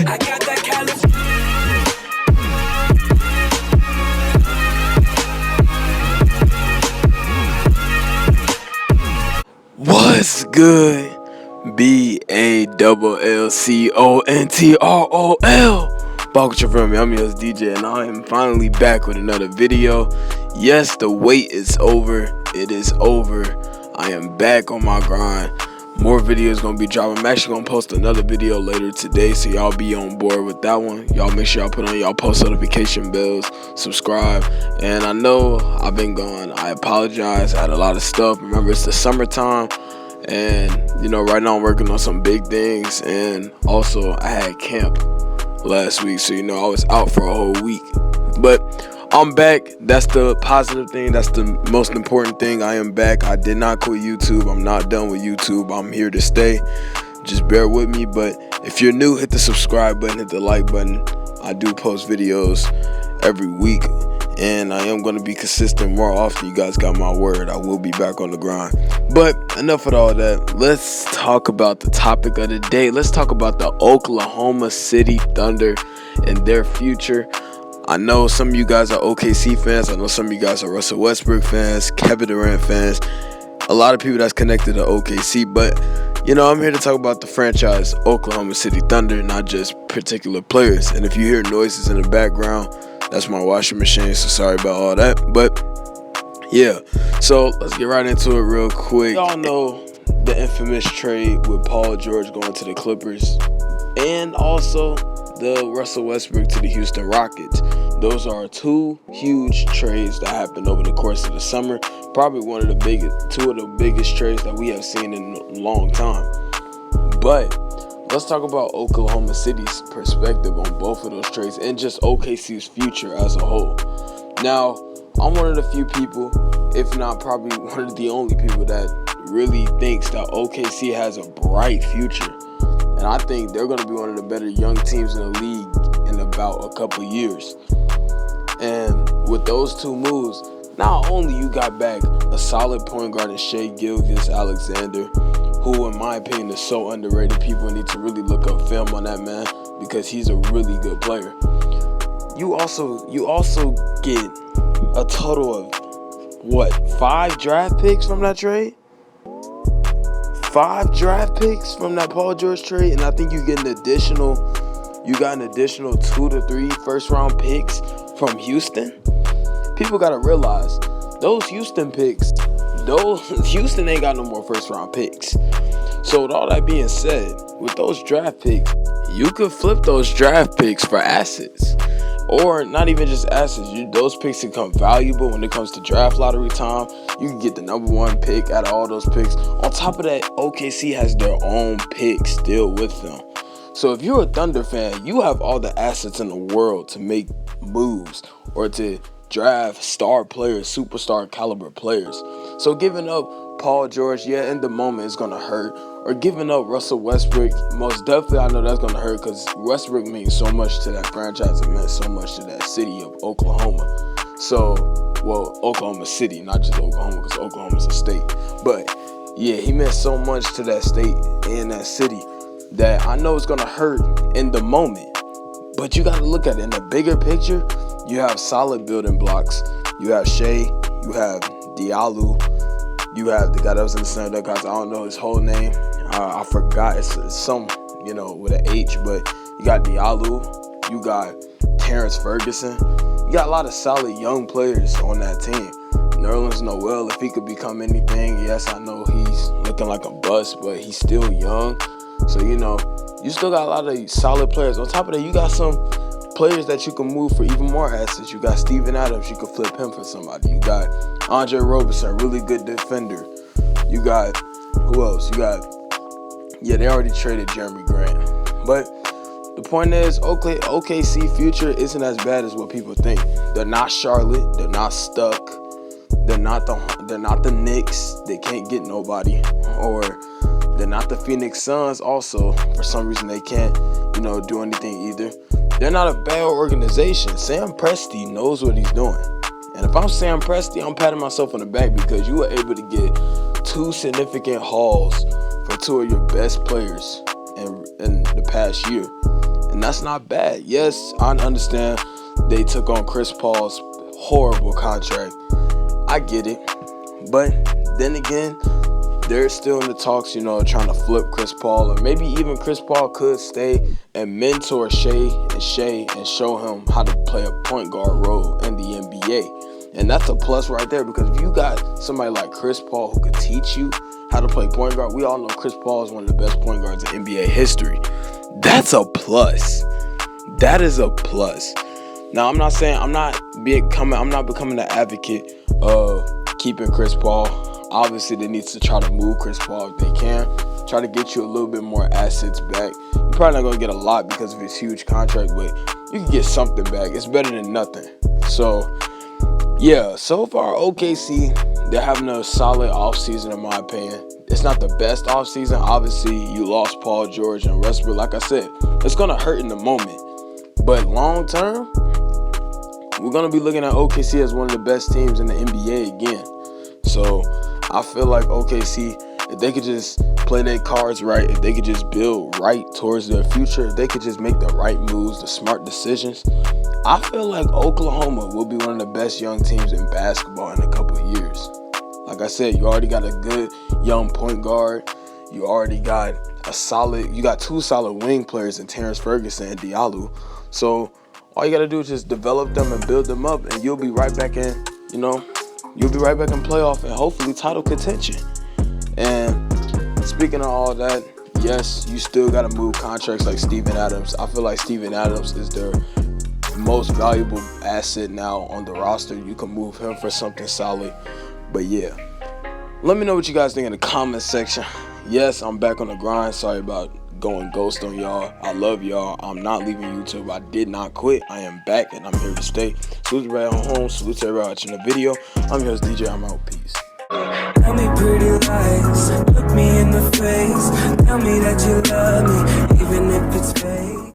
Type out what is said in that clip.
I got that California. What's good? BALLCONTROL. Balk your friend, I'm your DJ, and I am finally back with another video. Yes, the wait is over. It is over. I am back on my grind. More videos gonna be dropping. I'm actually gonna post another video later today, so y'all be on board with that one. Y'all make sure y'all put on y'all post notification bells, subscribe. And I know I've been gone. I apologize. I had a lot of stuff. Remember, it's the summertime, and right now I'm working on some big things. And also, I had camp last week, so I was out for a whole week. But I'm back. That's the positive thing. That's the most important thing. I am back. I did not quit YouTube. I'm not done with YouTube. I'm here to stay. Just bear with me. But if you're new, hit the subscribe button, hit the like button. I do post videos every week, and I am going to be consistent more often. You guys got my word. I will be back on the grind. But enough of all that. Let's talk about the topic of the day. Let's talk about the Oklahoma City Thunder and their future. I know some of you guys are OKC fans. I know some of you guys are Russell Westbrook fans, Kevin Durant fans. A lot of people that's connected to OKC. But, I'm here to talk about the franchise Oklahoma City Thunder, not just particular players. And if you hear noises in the background, that's my washing machine, so sorry about all that. But, yeah. So, let's get right into it real quick. Y'all know the infamous trade with Paul George going to the Clippers, and also the Russell Westbrook to the Houston Rockets. Those are two huge trades that happened over the course of the summer. Probably two of the biggest trades that we have seen in a long time. But let's talk about Oklahoma City's perspective on both of those trades and just OKC's future as a whole. Now, I'm one of the few people, if not probably one of the only people, that really thinks that OKC has a bright future. And I think they're going to be one of the better young teams in the league in about a couple years. And with those two moves, not only you got back a solid point guard in Shai Gilgeous-Alexander, who in my opinion is so underrated. People need to really look up film on that man because he's a really good player. You also get a total of 5 draft picks from that trade? 5 draft picks from that Paul George trade, and I think you got an additional 2 to 3 first round picks from Houston. People gotta realize those Houston picks, Houston ain't got no more first round picks. So with all that being said, with those draft picks, you could flip those draft picks for assets. Or not even just assets. Those picks become valuable when it comes to draft lottery time. You can get the number 1 pick out of all those picks. On top of that, OKC has their own pick still with them. So if you're a Thunder fan, you have all the assets in the world to make moves or to draft star players, superstar caliber players. So giving up Paul George, in the moment it's going to hurt. Or giving up Russell Westbrook, most definitely I know that's going to hurt because Westbrook means so much to that franchise. It meant so much to that city of Oklahoma. Oklahoma City, not just Oklahoma because Oklahoma's a state. But, he meant so much to that state and that city that I know it's going to hurt in the moment. But you got to look at it in the bigger picture. You have solid building blocks. You have Shai. You have Diallo. You have the guy that was in the center of that guys. I don't know his whole name. I forgot. It's some, with an H. But you got Diallo. You got Terrence Ferguson. You got a lot of solid young players on that team. Nerlens Noel, if he could become anything, yes, I know he's looking like a bust, but he's still young. So, you still got a lot of solid players. On top of that, you got some players that you can move for even more assets. You got Steven Adams. You can flip him for somebody. You got Andre Roberson, really good defender. You got, who else? They already traded Jeremy Grant. But the point is, OKC future isn't as bad as what people think. They're not Charlotte. They're not stuck. They're not the Knicks. They can't get nobody. Or they're not the Phoenix Suns. Also, for some reason, they can't, do anything either. They're not a bad organization. Sam Presti knows what he's doing. And if I'm Sam Presti, I'm patting myself on the back because you were able to get 2 significant hauls for 2 of your best players in the past year. And and that's not bad. Yes, I understand they took on Chris Paul's horrible contract. I get it. But then again, they're still in the talks, trying to flip Chris Paul, or maybe even Chris Paul could stay and mentor Shea and show him how to play a point guard role in the NBA. And that's a plus right there, because if you got somebody like Chris Paul who could teach you how to play point guard, we all know Chris Paul is one of the best point guards in NBA history. That's a plus. That is a plus. Now, I'm not becoming the advocate of keeping Chris Paul. Obviously, they need to try to move Chris Paul if they can. Try to get you a little bit more assets back. You're probably not going to get a lot because of his huge contract, but you can get something back. It's better than nothing. So, yeah, so far, OKC, they're having a solid offseason in my opinion. It's not the best offseason. Obviously, you lost Paul George and Westbrook. Like I said, it's going to hurt in the moment. But long term, we're going to be looking at OKC as one of the best teams in the NBA again. So I feel like OKC, if they could just play their cards right, if they could just build right towards their future, if they could just make the right moves, the smart decisions, I feel like Oklahoma will be one of the best young teams in basketball in a couple of years. Like I said, you already got a good young point guard. You already got you got two solid wing players in Terrence Ferguson and Diallo. So all you got to do is just develop them and build them up, and you'll be right back in, you'll be right back in playoff and hopefully title contention. And speaking of all that, yes, you still got to move contracts like Steven Adams. I feel like Steven Adams is their most valuable asset now on the roster. You can move him for something solid. But yeah, let me know what you guys think in the comment section. Yes, I'm back on the grind. Sorry about going ghost on y'all. I love y'all. I'm not leaving YouTube. I did not quit. I am back and I'm here to stay. Salute to everybody at home. Salute to everybody watching the video. I'm your host, DJ. I'm out. Peace. Tell me pretty lies, look me in the face. Tell me that you love me.